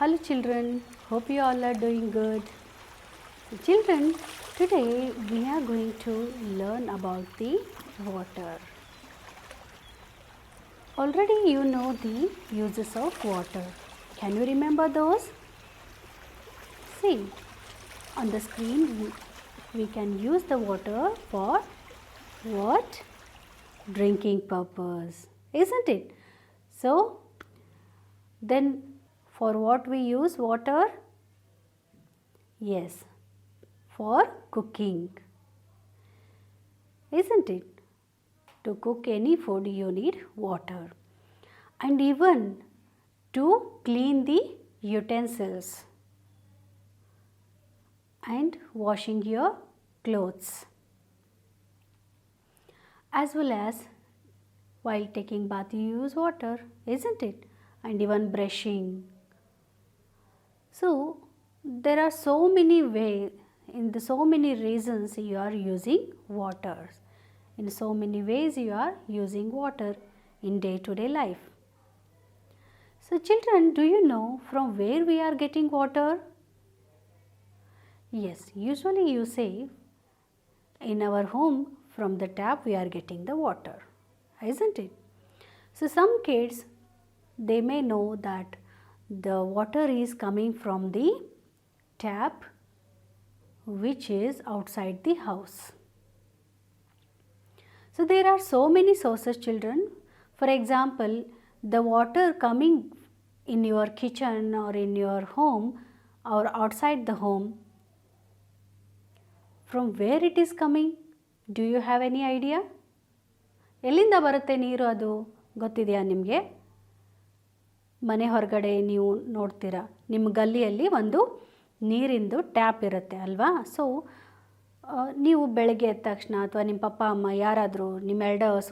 Hello children, hope you all are doing good. Children, today we are going to learn about the water. Already you know the uses of water. Can you remember those? See, on the screen we can use the water for what? Drinking purpose, isn't it? So, then for what we use water? Yes, for cooking, isn't it? To cook any food you need water, and even to clean the utensils and washing your clothes, as well as while taking bath you use water, isn't it? And even brushing. So there are so many ways, so many reasons you are using water. In so many ways you are using water in day-to-day life. So children, do you know from where we are getting water? Yes, usually you say in our home from the tap we are getting the water, isn't it? So some kids, they may know that the water is coming from the tap which is outside the house. So there are so many sources, children. For example, the water coming in your kitchen or in your home or outside the home, from where it is coming? Do you have any idea? ಎಲ್ಲಿಂದ ಬರುತ್ತೆ ನೀರು, ಅದು ಗೊತ್ತಿದೆಯಾ ನಿಮಗೆ? ಮನೆ ಹೊರಗಡೆ ನೀವು ನೋಡ್ತೀರಾ, ನಿಮ್ಮ ಗಲ್ಲಿಯಲ್ಲಿ ಒಂದು ನೀರಿಂದು ಟ್ಯಾಪ್ ಇರುತ್ತೆ ಅಲ್ವಾ? ಸೊ ನೀವು ಬೆಳಗ್ಗೆ ಎದ್ದ ತಕ್ಷಣ ಅಥವಾ ನಿಮ್ಮ ಪಪ್ಪ ಅಮ್ಮ ಯಾರಾದರೂ ನಿಮ್ಮ ಎಲ್ಡರ್ಸ್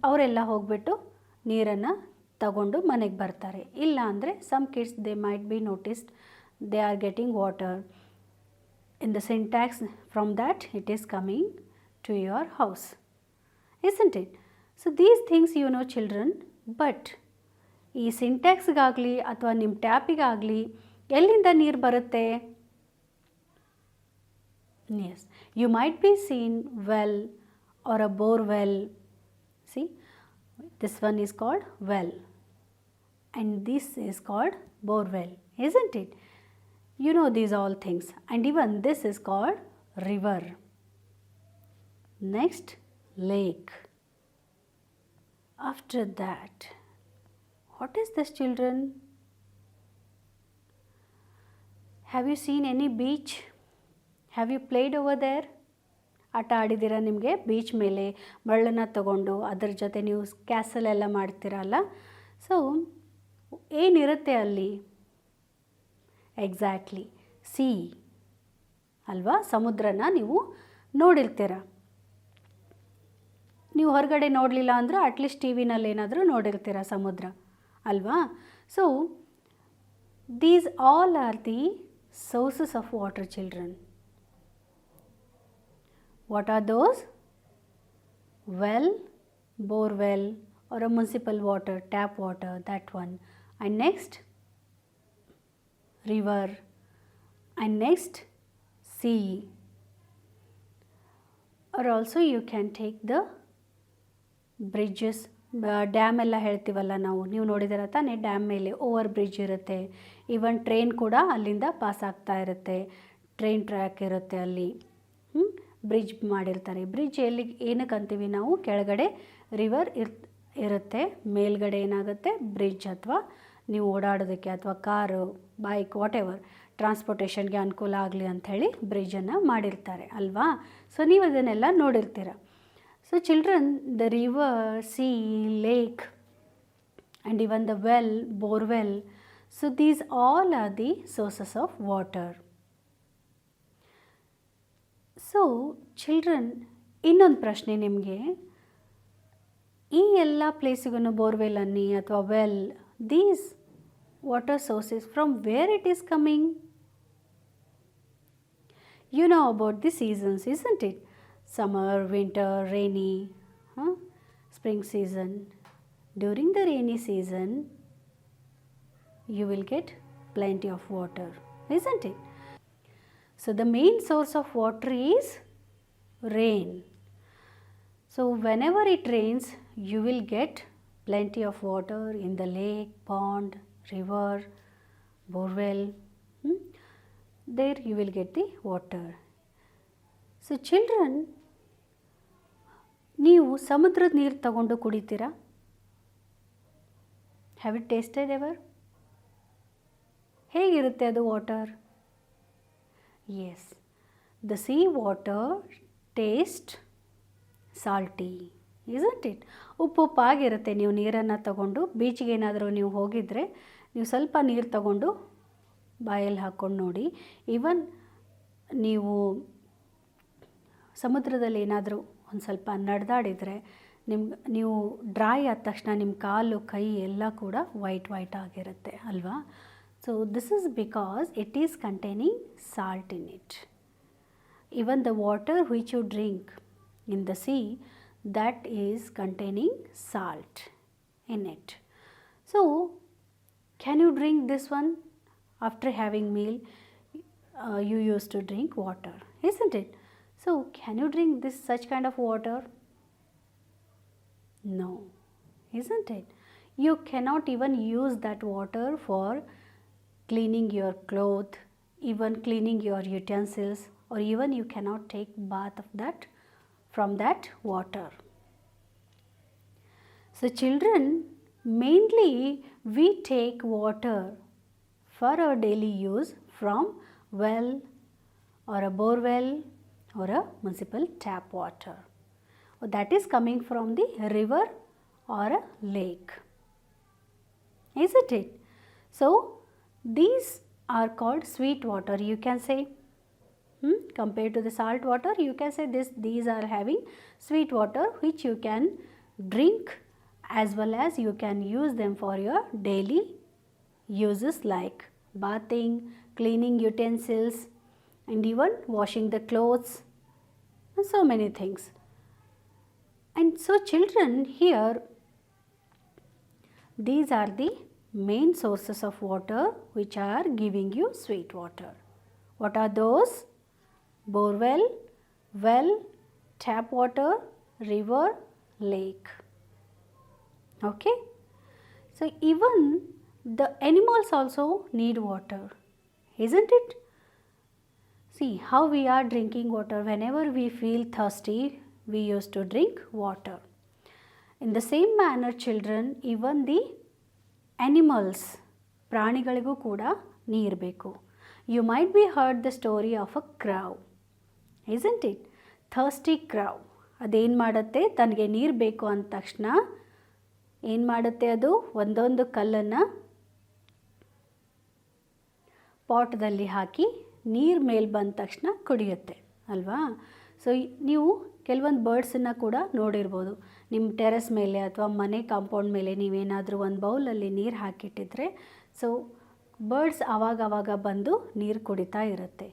ಅವರೆಲ್ಲ ಹೋಗಿಬಿಟ್ಟು ನೀರನ್ನು ತಗೊಂಡು ಮನೆಗೆ ಬರ್ತಾರೆ. ಇಲ್ಲ ಅಂದರೆ some kids they might be noticed they are getting water in the syntax, from that it is coming to your house, isn't it? So these things you know children, but ಈ ಸಿಂಟ್ಯಾಕ್ಸ್ಗಾಗಲಿ ಅಥವಾ ನಿಮ್ಮ ಟ್ಯಾಪಿಗಾಗಲಿ ಎಲ್ಲಿಂದ ನೀರು ಬರುತ್ತೆ? Yes, you might be seen well or a bore well. See, this one is called well and this is called bore well, isn't it? You know these all things, and even this is called river. Next, lake. After that, what is this children? Have you seen any beach? Have you played over there? ಆಟ ಆಡಿದ್ದೀರಾ? ನಿಮಗೆ beach ಮೇಲೆ ಮರಳನ್ನು ತಗೊಂಡು ಅದರ ಜೊತೆ ನೀವು castle ಎಲ್ಲ ಮಾಡ್ತೀರಲ್ಲ. ಸೊ ಏನಿರುತ್ತೆ ಅಲ್ಲಿ? ಎಕ್ಸಾಕ್ಟ್ಲಿ ಸಿ ಅಲ್ವಾ? ಸಮುದ್ರನ ನೀವು ನೋಡಿರ್ತೀರ. ನೀವು ಹೊರಗಡೆ ನೋಡಲಿಲ್ಲ ಅಂದರೆ ಅಟ್ಲೀಸ್ಟ್ ಟಿ ವಿನಲ್ಲಿ ಏನಾದರೂ ನೋಡಿರ್ತೀರ ಸಮುದ್ರ ಅಲ್ವಾ? So these all are the sources of water children. What are those? Well, borewell or a municipal water, tap water, that one. And next, river, and next, sea. Or also you can take the bridges, dam ಎಲ್ಲ ಹೇಳ್ತೀವಲ್ಲ ನಾವು, ನೀವು ನೋಡಿದಿರ ತಾನೇ, dam ಮೇಲೆ over bridge ಇರುತ್ತೆ. Even train ಕೂಡ ಅಲ್ಲಿಂದ pass ಆಗ್ತಾ ಇರುತ್ತೆ, ಟ್ರೈನ್ ಟ್ರ್ಯಾಕ್ ಇರುತ್ತೆ ಅಲ್ಲಿ, ಬ್ರಿಡ್ಜ್ ಮಾಡಿರ್ತಾರೆ. ಬ್ರಿಡ್ಜ್ ಏನಕ್ಕೆ ಅಂತೀವಿ ನಾವು? ಕೆಳಗಡೆ ರಿವರ್ ಇರುತ್ತೆ, ಮೇಲ್ಗಡೆ ಏನಾಗುತ್ತೆ ಬ್ರಿಡ್ಜ್, ಅಥವಾ ನೀವು ಓಡಾಡೋದಕ್ಕೆ ಅಥವಾ ಕಾರು, ಬೈಕ್, ವಾಟ್ ಎವರ್ ಟ್ರಾನ್ಸ್ಪೋರ್ಟೇಷನ್ಗೆ ಅನುಕೂಲ ಆಗಲಿ ಅಂಥೇಳಿ ಬ್ರಿಡ್ಜನ್ನು ಮಾಡಿರ್ತಾರೆ ಅಲ್ವಾ? ಸೊ ನೀವು ಅದನ್ನೆಲ್ಲ ನೋಡಿರ್ತೀರ. So children, the river, sea, lake and even the well, borewell, so these all are the sources of water. So children, ಇನ್ನೊಂದು ಪ್ರಶ್ನೆ ನಿಮಗೆ, ಈ ಎಲ್ಲ ಪ್ಲೇಸಿಗೂ ಬೋರ್ವೆಲ್ ಅನ್ನಿ ಅಥವಾ well, these water sources, from where it is coming? You know about the seasons, isn't it? Summer, winter, rainy, spring season. During the rainy season, you will get plenty of water, isn't it? So the main source of water is rain. So whenever it rains, you will get plenty of water in the lake, pond, river, borewell. There you will get the water. So children, ನೀವು ಸಮುದ್ರದ ನೀರು ತಗೊಂಡು ಕುಡಿತೀರಾ? Have it tasted ever? ಹೇಗಿರುತ್ತೆ ಅದು water? Yes, the sea water taste salty, isn't it? ಉಪ್ಪಾಗಿರುತ್ತೆ. ನೀವು ನೀರನ್ನು ತಗೊಂಡು ಬೀಚಿಗೆ ಏನಾದರೂ ನೀವು ಹೋಗಿದರೆ ನೀವು ಸ್ವಲ್ಪ ನೀರು ತಗೊಂಡು ಬಾಯಲ್ಲಿ ಹಾಕ್ಕೊಂಡು ನೋಡಿ. ಈವನ್ ನೀವು ಸಮುದ್ರದಲ್ಲಿ ಏನಾದರೂ ಒಂದು ಸ್ವಲ್ಪ ನಡೆದಾಡಿದರೆ ನೀವು ಡ್ರೈ ಆದ ತಕ್ಷಣ ನಿಮ್ಮ ಕಾಲು ಕೈ ಎಲ್ಲ ಕೂಡ ವೈಟ್ ಆಗಿರುತ್ತೆ ಅಲ್ವಾ? So this is because it is containing salt in it. Even the water which you drink in the sea, that is containing salt in it. So can you drink this one? After having meal, you used to drink water, isn't it? So can you drink this such kind of water? No, isn't it? You cannot even use that water for cleaning your clothes, even cleaning your utensils, or even you cannot take bath of that from that water. So children, mainly we take water for our daily use from well or a bore well or a municipal tap water. That is coming from the river or a lake, isn't it? So these are called sweet water, you can say. Compared to the salt water, you can say these are having sweet water which you can drink, as well as you can use them for your daily uses like bathing, cleaning utensils, and even washing the clothes, and so many things. And so children, here these are the main sources of water which are giving you sweet water. What are those? Borewell, well, tap water, river, lake. Okay? So even the animals also need water, isn't it? See how we are drinking water. Whenever we feel thirsty, we used to drink water. In the same manner, children, even the animals, ಪ್ರಾಣಿಗಳಿಗೂ ಕೂಡ ನೀರು ಬೇಕು. You might be heard the story of a crow, isn't it? Thirsty crow. ಅದೇನು ಮಾಡುತ್ತೆ, ತನಗೆ ನೀರು ಬೇಕು ಅಂದ ತಕ್ಷಣ ಏನು ಮಾಡುತ್ತೆ, ಅದು ಒಂದೊಂದು ಕಲ್ಲನ್ನು ಪಾಟ್ದಲ್ಲಿ ಹಾಕಿ ನೀರು ಮೇಲೆ ಬಂದ ತಕ್ಷಣ ಕುಡಿಯುತ್ತೆ ಅಲ್ವಾ? ಸೊ ನೀವು ಕೆಲವೊಂದು ಬರ್ಡ್ಸನ್ನು ಕೂಡ ನೋಡಿರ್ಬೋದು. ನಿಮ್ಮ ಟೆರೆಸ್ ಮೇಲೆ ಅಥವಾ ಮನೆ ಕಾಂಪೌಂಡ್ ಮೇಲೆ ನೀವೇನಾದರೂ ಒಂದು ಬೌಲಲ್ಲಿ ನೀರು ಹಾಕಿಟ್ಟಿದ್ರೆ, ಸೊ ಬರ್ಡ್ಸ್ ಆವಾಗ ಬಂದು ನೀರು ಕುಡಿತಾ ಇರುತ್ತೆ.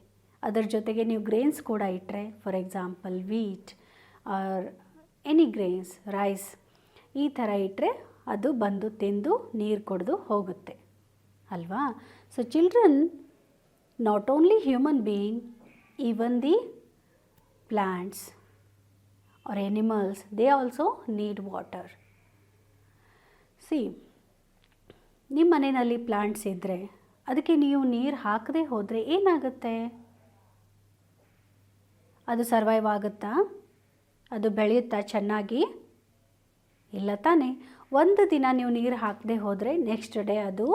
ಅದರ ಜೊತೆಗೆ ನೀವು ಗ್ರೇನ್ಸ್ ಕೂಡ ಇಟ್ಟರೆ, for example wheat or any grains, rice, ಈ ಥರ ಇಟ್ಟರೆ ಅದು ಬಂದು ತಿಂದು ನೀರು ಕುಡಿದು ಹೋಗುತ್ತೆ ಅಲ್ವಾ? So children, not only human being, even the plants or animals, they also need water. See, ನಿಮ್ಮ ಮನೆಯಲ್ಲಿ ಪ್ಲಾಂಟ್ಸ್ ಇದ್ದರೆ ಅದಕ್ಕೆ ನೀವು ನೀರು ಹಾಕದೆ ಹೋದರೆ ಏನಾಗುತ್ತೆ? ಅದು ಸರ್ವೈವ್ ಆಗುತ್ತಾ? ಅದು ಬೆಳೆಯುತ್ತಾ ಚೆನ್ನಾಗಿ? ಇಲ್ಲ ತಾನೇ. ಒಂದು ದಿನ ನೀವು ನೀರು ಹಾಕದೆ ಹೋದರೆ ನೆಕ್ಸ್ಟ್ ಡೇ ಅದು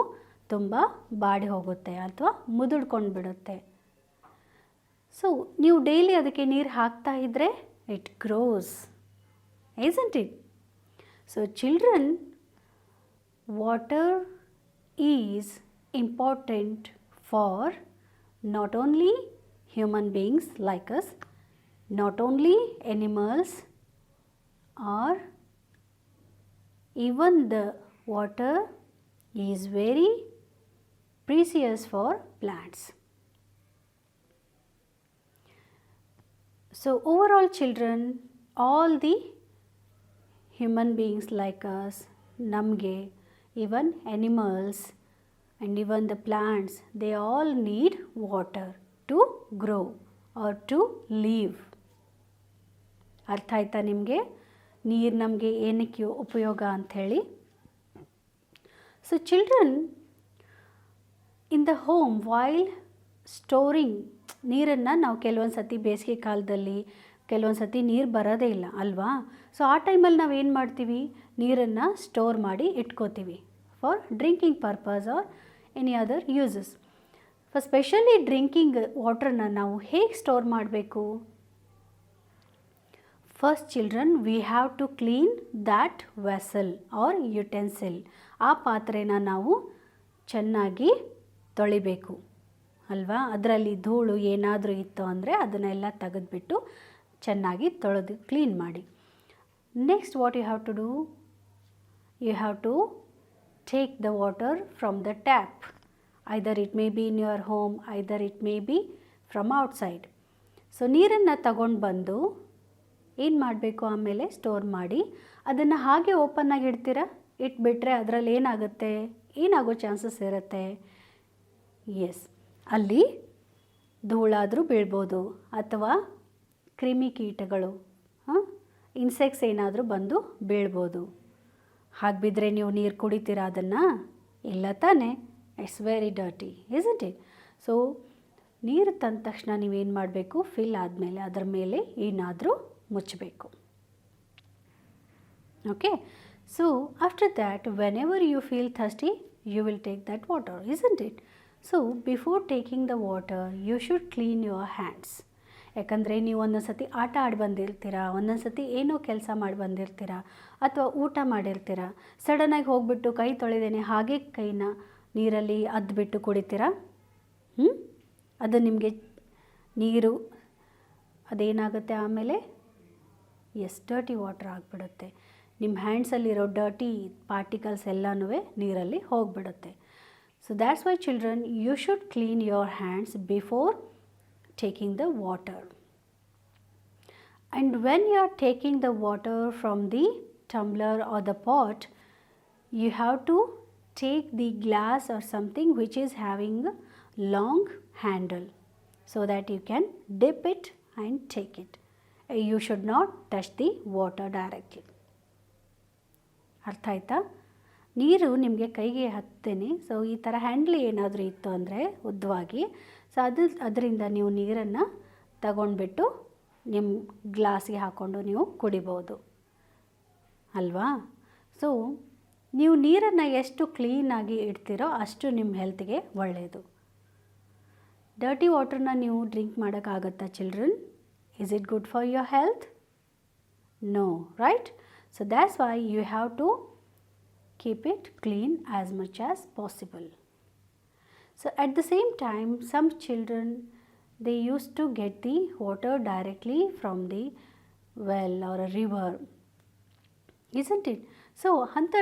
ತುಂಬ ಬಾಡಿ ಹೋಗುತ್ತೆ ಅಥವಾ ಮುದುಡ್ಕೊಂಡು ಬಿಡುತ್ತೆ. ಸೊ ನೀವು ಡೈಲಿ ಅದಕ್ಕೆ ನೀರು ಹಾಕ್ತಾ ಇದ್ದರೆ it gross, isn't it? So children, water is important for not only human beings like us, not only animals, or even the water is very precious for plants. So overall children, all the human beings like us, namge, even animals and even the plants, they all need water to grow or to live. ಅರ್ಥ ಆಯ್ತಾ ನಿಮಗೆ ನೀರು ನಮಗೆ ಏನಕ್ಕೆ ಉಪಯೋಗ ಅಂಥೇಳಿ? So children in the home while storing, ನೀರನ್ನು ನಾವು ಕೆಲವೊಂದು ಸತಿ ಬೇಸಿಗೆ ಕಾಲದಲ್ಲಿ ಕೆಲವೊಂದು ಸತಿ ನೀರು ಬರೋದೇ ಇಲ್ಲ ಅಲ್ವಾ? ಸೊ ಆ ಟೈಮಲ್ಲಿ ನಾವು ಏನು ಮಾಡ್ತೀವಿ, ನೀರನ್ನು ಸ್ಟೋರ್ ಮಾಡಿ ಇಟ್ಕೋತೀವಿ for drinking purpose or any other uses. For specially drinking ವಾಟ್ರನ್ನ ನಾವು ಹೇಗೆ ಸ್ಟೋರ್ ಮಾಡಬೇಕು? First children, we have to clean that vessel or utensil. ಆ ಪಾತ್ರೆನ ನಾವು ಚೆನ್ನಾಗಿ ತೊಳಿಬೇಕು ಅಲ್ವಾ? ಅದರಲ್ಲಿ ಧೂಳು ಏನಾದರೂ ಇತ್ತು ಅಂದರೆ ಅದನ್ನೆಲ್ಲ ತೆಗೆದುಬಿಟ್ಟು ಚೆನ್ನಾಗಿ ತೊಳೆದು ಕ್ಲೀನ್ ಮಾಡಿ. Next what you have to do, you have to take the water from the tap. Either it may be in your home, either it may be from outside. So ನೀರನ್ನು ತಗೊಂಡು ಬಂದು ಏನು ಮಾಡಬೇಕು, ಆಮೇಲೆ ಸ್ಟೋರ್ ಮಾಡಿ ಅದನ್ನು ಹಾಗೆ ಓಪನ್ನಾಗಿ ಇಡ್ತೀರಾ? ಇಟ್ಬಿಟ್ರೆ ಅದರಲ್ಲಿ ಏನಾಗುತ್ತೆ, ಏನಾಗೋ ಚಾನ್ಸಸ್ ಇರುತ್ತೆ? ಎಸ್, ಅಲ್ಲಿ ಧೂಳಾದರೂ ಬೀಳ್ಬೋದು ಅಥವಾ ಕ್ರಿಮಿಕೀಟಗಳು, ಇನ್ಸೆಕ್ಟ್ಸ್ ಏನಾದರೂ ಬಂದು ಬೀಳ್ಬೋದು. ಹಾಗೆ ಬಿದ್ದರೆ ನೀವು ನೀರು ಕುಡಿತೀರಾ ಅದನ್ನು? ಇಲ್ಲ ತಾನೇ? It's very dirty, isn't it? So ನೀರು ತಂದ ತಕ್ಷಣ ನೀವೇನು ಮಾಡಬೇಕು, ಫಿಲ್ ಆದಮೇಲೆ ಅದರ ಮೇಲೆ ಏನಾದರೂ ಮುಚ್ಚಬೇಕು. Okay, so after that whenever you feel thirsty you will take that water, isn't it? So before taking the water you should clean your hands. ಯಾಕಂದರೆ ನೀವು ಒಂದೊಂದು ಸತಿ ಆಟ ಆಡಿ ಬಂದಿರ್ತೀರ, ಒಂದೊಂದು ಸತಿ ಏನೋ ಕೆಲಸ ಮಾಡಿ ಬಂದಿರ್ತೀರ ಅಥವಾ ಊಟ ಮಾಡಿರ್ತೀರ, ಸಡನ್ನಾಗಿ ಹೋಗಿಬಿಟ್ಟು ಕೈ ತೊಳೆದೇನೆ ಹಾಗೆ ಕೈನ ನೀರಲ್ಲಿ ಅದ್ಬಿಟ್ಟು ಕುಡಿತೀರಾ? ಅದು ನಿಮಗೆ ನೀರು ಅದೇನಾಗುತ್ತೆ ಆಮೇಲೆ ಡರ್ಟಿ ವಾಟರ್ ಆಗಿಬಿಡುತ್ತೆ. ನಿಮ್ಮ ಹ್ಯಾಂಡ್ಸಲ್ಲಿರೋ ಡರ್ಟಿ ಪಾರ್ಟಿಕಲ್ಸ್ ಎಲ್ಲನೂ ನೀರಲ್ಲಿ ಹೋಗಿಬಿಡುತ್ತೆ. So that's why children, you should clean your hands before taking the water. And when you are taking the water from the tumbler or the pot, you have to take the glass or something which is having a long handle so that you can dip it and take it. You should not touch the water directly. ಅರ್ಥ ಆಯ್ತಾ? ನೀರು ನಿಮಗೆ ಕೈಗೆ ಹತ್ತೇನೆ. So ಈ ಥರ handle ಏನಾದರೂ ಇತ್ತು ಅಂದರೆ ಉದ್ದವಾಗಿ, ಸೊ ಅದರಿಂದ ನೀವು ನೀರನ್ನು ತಗೊಂಡ್ಬಿಟ್ಟು ನಿಮ್ಮ ಗ್ಲಾಸಿಗೆ ಹಾಕ್ಕೊಂಡು ನೀವು ಕುಡಿಬೋದು ಅಲ್ವಾ? ಸೊ ನೀವು ನೀರನ್ನು ಎಷ್ಟು ಕ್ಲೀನಾಗಿ ಇಡ್ತೀರೋ ಅಷ್ಟು ನಿಮ್ಮ ಹೆಲ್ತ್ಗೆ ಒಳ್ಳೆಯದು. ಡರ್ಟಿ ವಾಟರ್ನ ನೀವು ಡ್ರಿಂಕ್ ಮಾಡೋಕ್ಕಾಗತ್ತಾ children? Is it good for your health? No, right? So that's why you have to keep it clean as much as possible. So at the same time, some children, they used to get the water directly from the well or a river, isn't it? So ಅಂಥ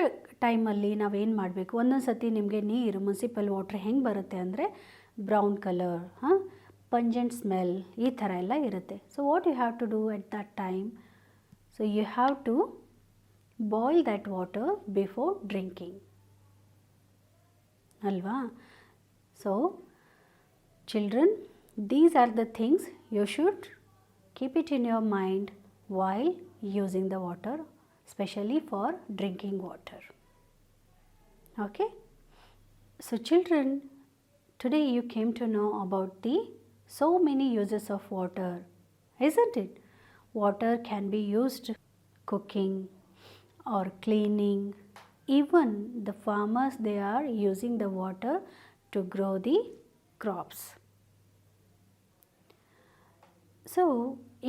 ಟೈಮಲ್ಲಿ ನಾವೇನು ಮಾಡಬೇಕು, ಒಂದೊಂದು ಸತಿ ನಿಮಗೆ ನೀರು municipal water ಹೆಂಗೆ ಬರುತ್ತೆ ಅಂದರೆ ಬ್ರೌನ್ ಕಲರ್, ಪಂಜೆಂಟ್ ಸ್ಮೆಲ್, ಈ ಥರ ಎಲ್ಲ ಇರುತ್ತೆ. So what you have to do at that time, so you have to boil that water before drinking alva. So children, these are the things you should keep it in your mind while using the water, especially for drinking water. Okay, so children, today you came to know about the so many uses of water, isn't it? Water can be used cooking or cleaning. Even the farmers, they are using the water to grow the crops. So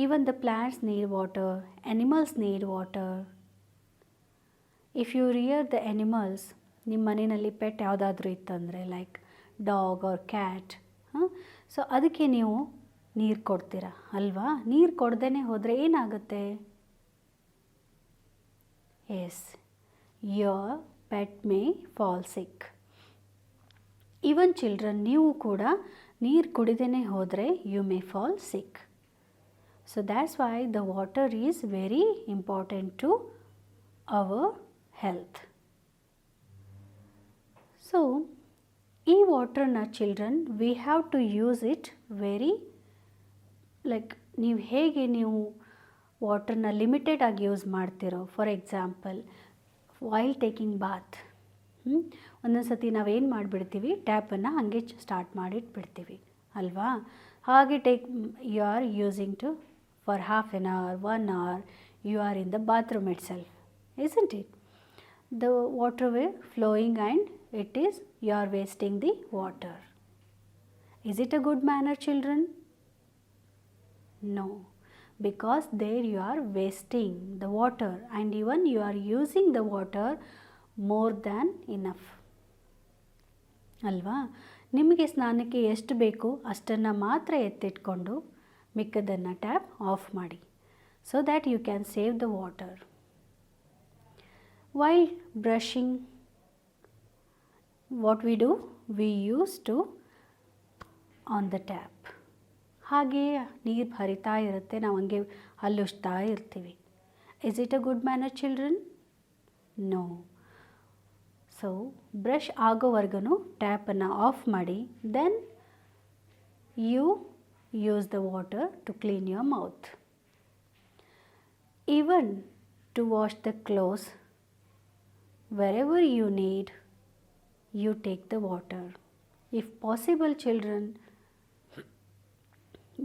even the plants need water, animals need water. If you rear the animals, ನಿಮ್ಮ ಮನೆಯಲ್ಲಿ pet ಯಾವುದಾದ್ರೂ ಇತ್ತಂದರೆ like dog or cat, so ಅದಕ್ಕೆ ನೀವು ನೀರು ಕೊಡ್ತೀರಾ ಅಲ್ವಾ? ನೀರು ಕೊಡ್ದೇ ಹೋದರೆ ಏನಾಗುತ್ತೆ? Yes, your pet may fall sick. Even children, ನೀವು ಕೂಡ ನೀರು ಕುಡಿದೇ ಹೋದರೆ you may fall sick. So that's why the water is very important to our health. So ಈ ವಾಟ್ರನ್ನ children we have to use it very like ನೀವು ಹೇಗೆ ನೀವು ವಾಟ್ರನ್ನ ಲಿಮಿಟೆಡ್ ಆಗಿ ಯೂಸ್ ಮಾಡ್ತಿರೋ. For example while taking bath, ಒಂದೊಂದು ಸತಿ ನಾವೇನು ಮಾಡಿಬಿಡ್ತೀವಿ, ಟ್ಯಾಪನ್ನು ಹಾಗೆ ಸ್ಟಾರ್ಟ್ ಮಾಡಿಟ್ಬಿಡ್ತೀವಿ ಅಲ್ವಾ. ಹಾಗೆ you are using to for half an hour 1 hour you are in the bathroom itself, isn't it? The water will flowing and it is you are wasting the water. Is it a good manner, children? No, because there you are wasting the water and even you are using the water more than enough. ಅಲ್ವಾ. ನಿಮಗೆ ಸ್ನಾನಕ್ಕೆ ಎಷ್ಟು ಬೇಕು ಅಷ್ಟನ್ನು ಮಾತ್ರ ಎತ್ತಿಟ್ಕೊಂಡು ಮಿಕ್ಕದನ್ನು tap of ಮಾಡಿ, so that you can save the water. While brushing, what we do, we use to on the tap. ಹಾಗೆ ನೀರು ಹರಿತಾ ಇರುತ್ತೆ, ನಾವು ಹಂಗೆ ಹಲ್ಲುಜ್ತಾ ಇರ್ತೀವಿ. Is it a good manner, children? No. So brush ಆಗೋವರೆಗೂ ಟ್ಯಾಪನ್ನು ಆಫ್ ಮಾಡಿ, then you use the water to clean your mouth. Even to wash the clothes, wherever you need, you take the water. If possible, children,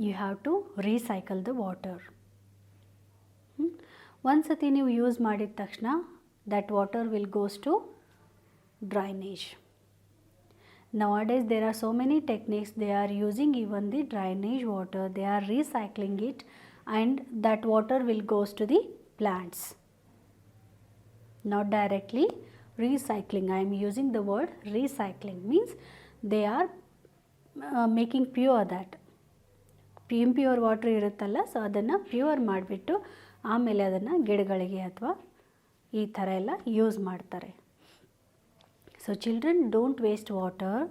you have to recycle the water. ಒಂದು ಸತಿ ನೀವು use ಮಾಡಿದ ತಕ್ಷಣ that water will goes to drainage. Nowadays there are so many techniques, they are using even the drainage water, they are recycling it and that water will goes to the plants. Not directly recycling, I am using the word recycling, means they are making pure that impure water ಇರುತ್ತಲ್ಲ, so ಅದನ್ನು pure ಮಾಡಿಬಿಟ್ಟು ಆಮೇಲೆ ಅದನ್ನು ಗಿಡಗಳಿಗೆ ಅಥವಾ ಈ ಥರ ಎಲ್ಲ ಯೂಸ್ ಮಾಡ್ತಾರೆ. So children, don't waste water,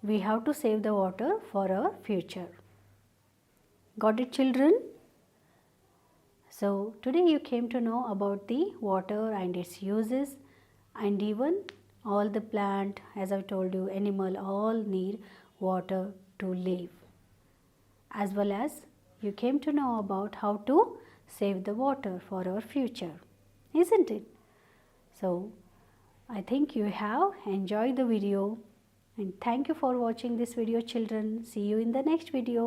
we have to save the water for our future. Got it, children? So today you came to know about the water and its uses, and even all the plant, as I told you, animal, all need water to live. As well as you came to know about how to save the water for our future, isn't it? So I think you have enjoyed the video, and thank you for watching this video, children. See you in the next video.